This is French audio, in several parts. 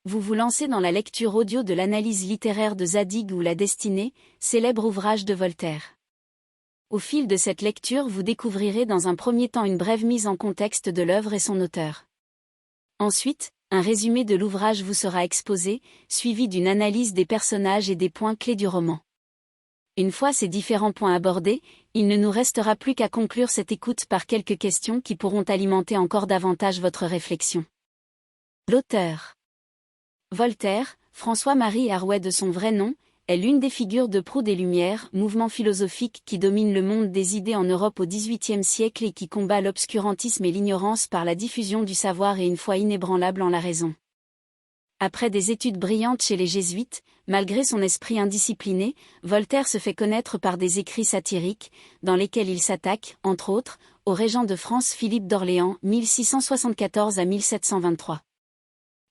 Vous vous lancez dans la lecture audio de l'analyse littéraire de Zadig ou La Destinée, célèbre ouvrage de Voltaire. Au fil de cette lecture, vous découvrirez dans un premier temps une brève mise en contexte de l'œuvre et son auteur. Ensuite, un résumé de l'ouvrage vous sera exposé, suivi d'une analyse des personnages et des points clés du roman. Une fois ces différents points abordés, il ne nous restera plus qu'à conclure cette écoute par quelques questions qui pourront alimenter encore davantage votre réflexion. L'auteur. Voltaire, François-Marie Arouet de son vrai nom, est l'une des figures de proue des Lumières, mouvement philosophique qui domine le monde des idées en Europe au XVIIIe siècle et qui combat l'obscurantisme et l'ignorance par la diffusion du savoir et une foi inébranlable en la raison. Après des études brillantes chez les jésuites, malgré son esprit indiscipliné, Voltaire se fait connaître par des écrits satiriques, dans lesquels il s'attaque, entre autres, au régent de France Philippe d'Orléans, 1674 à 1723.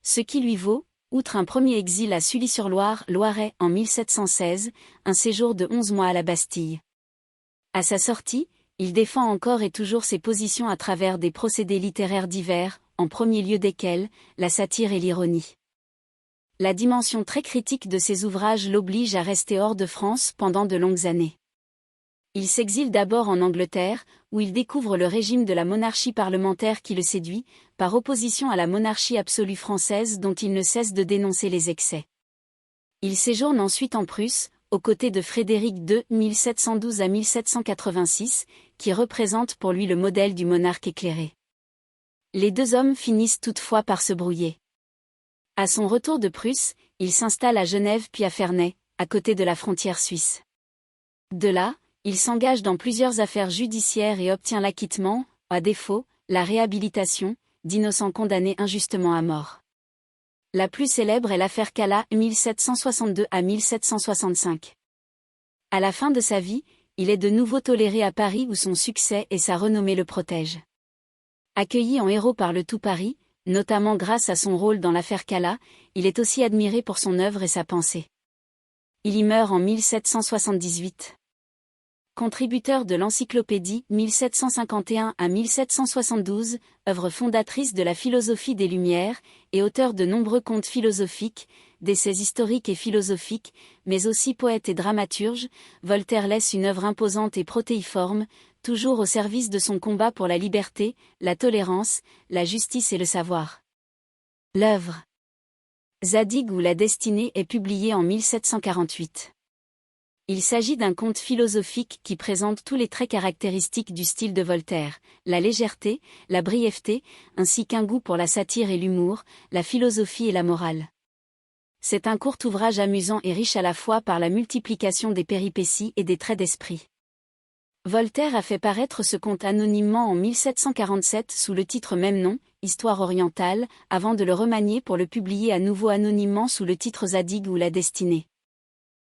Ce qui lui vaut, outre un premier exil à Sully-sur-Loire, Loiret, en 1716, un séjour de 11 mois à la Bastille. À sa sortie, il défend encore et toujours ses positions à travers des procédés littéraires divers, en premier lieu desquels, la satire et l'ironie. La dimension très critique de ses ouvrages l'oblige à rester hors de France pendant de longues années. Il s'exile d'abord en Angleterre, où il découvre le régime de la monarchie parlementaire qui le séduit, par opposition à la monarchie absolue française dont il ne cesse de dénoncer les excès. Il séjourne ensuite en Prusse, aux côtés de Frédéric II, 1712 à 1786, qui représente pour lui le modèle du monarque éclairé. Les deux hommes finissent toutefois par se brouiller. À son retour de Prusse, il s'installe à Genève puis à Ferney, à côté de la frontière suisse. De là, il s'engage dans plusieurs affaires judiciaires et obtient l'acquittement, à défaut, la réhabilitation, d'innocents condamnés injustement à mort. La plus célèbre est l'affaire Calas, 1762 à 1765. À la fin de sa vie, il est de nouveau toléré à Paris où son succès et sa renommée le protègent. Accueilli en héros par le tout Paris, notamment grâce à son rôle dans l'affaire Calas, il est aussi admiré pour son œuvre et sa pensée. Il y meurt en 1778. Contributeur de l'Encyclopédie, 1751 à 1772, œuvre fondatrice de la philosophie des Lumières, et auteur de nombreux contes philosophiques, d'essais historiques et philosophiques, mais aussi poète et dramaturge, Voltaire laisse une œuvre imposante et protéiforme, toujours au service de son combat pour la liberté, la tolérance, la justice et le savoir. L'œuvre Zadig ou La Destinée est publiée en 1748. Il s'agit d'un conte philosophique qui présente tous les traits caractéristiques du style de Voltaire, la légèreté, la brièveté, ainsi qu'un goût pour la satire et l'humour, la philosophie et la morale. C'est un court ouvrage amusant et riche à la fois par la multiplication des péripéties et des traits d'esprit. Voltaire a fait paraître ce conte anonymement en 1747 sous le titre même nom, Histoire orientale, avant de le remanier pour le publier à nouveau anonymement sous le titre Zadig ou La Destinée.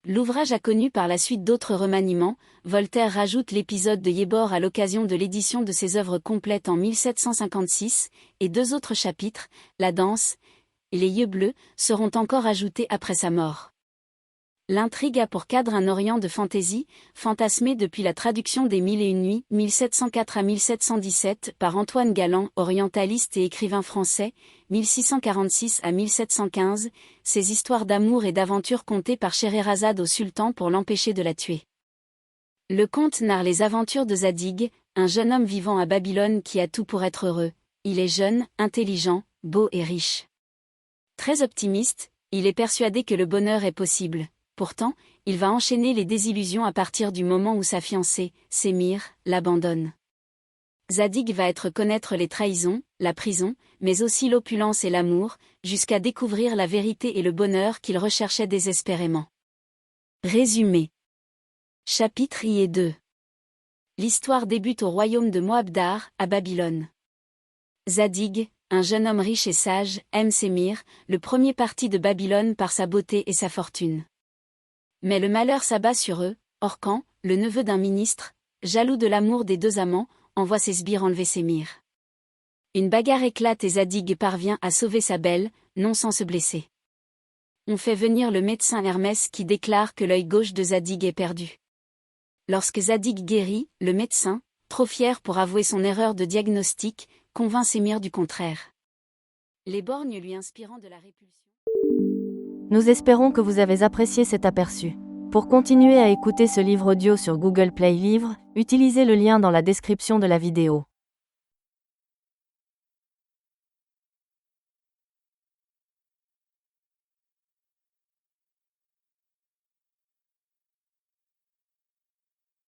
L'ouvrage a connu par la suite d'autres remaniements. Voltaire rajoute l'épisode de Yébor à l'occasion de l'édition de ses œuvres complètes en 1756, et deux autres chapitres, La Danse et Les Yeux Bleus, seront encore ajoutés après sa mort. L'intrigue a pour cadre un Orient de fantaisie, fantasmé depuis la traduction des Mille et une nuits, 1704 à 1717, par Antoine Galland, orientaliste et écrivain français, 1646 à 1715, ces histoires d'amour et d'aventure contées par Scheherazade au sultan pour l'empêcher de la tuer. Le conte narre les aventures de Zadig, un jeune homme vivant à Babylone qui a tout pour être heureux. Il est jeune, intelligent, beau et riche. Très optimiste, il est persuadé que le bonheur est possible. Pourtant, il va enchaîner les désillusions à partir du moment où sa fiancée, Sémire, l'abandonne. Zadig va connaître les trahisons, la prison, mais aussi l'opulence et l'amour, jusqu'à découvrir la vérité et le bonheur qu'il recherchait désespérément. Résumé. Chapitre I et 2. L'histoire débute au royaume de Moabdar, à Babylone. Zadig, un jeune homme riche et sage, aime Sémire, le premier parti de Babylone par sa beauté et sa fortune. Mais le malheur s'abat sur eux. Orcan, le neveu d'un ministre, jaloux de l'amour des deux amants, envoie ses sbires enlever Sémire. Une bagarre éclate et Zadig parvient à sauver sa belle, non sans se blesser. On fait venir le médecin Hermès qui déclare que l'œil gauche de Zadig est perdu. Lorsque Zadig guérit, le médecin, trop fier pour avouer son erreur de diagnostic, convainc Sémire du contraire. Les borgnes lui inspirant de la répulsion. Nous espérons que vous avez apprécié cet aperçu. Pour continuer à écouter ce livre audio sur Google Play Livres, utilisez le lien dans la description de la vidéo.